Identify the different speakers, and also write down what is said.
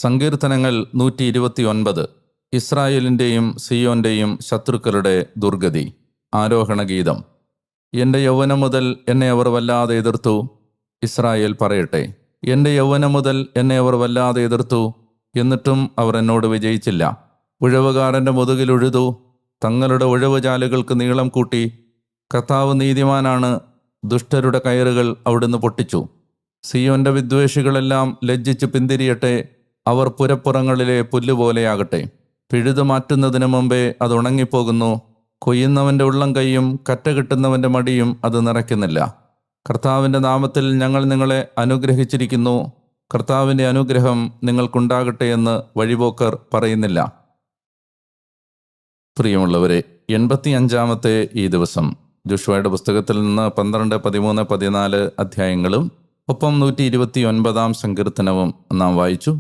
Speaker 1: സങ്കീർത്തനങ്ങൾ 129. ഇസ്രായേലിൻ്റെയും സിയോൻ്റെയും ശത്രുക്കളുടെ ദുർഗതി. ആരോഹണഗീതം. എൻ്റെ യൗവനം മുതൽ എന്നെ അവർ വല്ലാതെ എതിർത്തു. ഇസ്രായേൽ പറയട്ടെ, എൻ്റെ യൗവനം മുതൽ എന്നെ അവർ വല്ലാതെ എതിർത്തു, എന്നിട്ടും അവർ എന്നോട് വിജയിച്ചില്ല. ഉഴവുകാരൻ്റെ മുതുകിൽ ഉഴുതു, തങ്ങളുടെ ഉഴവുചാലുകൾക്ക് നീളം കൂട്ടി. കർത്താവ് നീതിമാനാണ്, ദുഷ്ടരുടെ കയറുകൾ അവിടുന്ന് പൊട്ടിച്ചു. സിയോൻ്റെ വിദ്വേഷികളെല്ലാം ലജ്ജിച്ച് പിന്തിരിയട്ടെ, അവർ പുരപ്പുറങ്ങളിലെ പുല്ലുപോലെയാകട്ടെ. പിഴുതു മാറ്റുന്നതിന് മുമ്പേ അത് ഉണങ്ങിപ്പോകുന്നു. കൊയ്യുന്നവൻ്റെ ഉള്ളം കൈയും കറ്റ കിട്ടുന്നവൻ്റെ മടിയും അത് നിറയ്ക്കുന്നില്ല. കർത്താവിൻ്റെ നാമത്തിൽ ഞങ്ങൾ നിങ്ങളെ അനുഗ്രഹിച്ചിരിക്കുന്നു. കർത്താവിൻ്റെ അനുഗ്രഹം നിങ്ങൾക്കുണ്ടാകട്ടെ എന്ന് വഴിപോക്കർ പറയുന്നില്ല. പ്രിയമുള്ളവരെ, 85-ാമത്തെ ഈ ദിവസം ജോഷുവയുടെ പുസ്തകത്തിൽ നിന്ന് 12, 13, 14 അധ്യായങ്ങളും ഒപ്പം 129-ാം സങ്കീർത്തനവും നാം വായിച്ചു.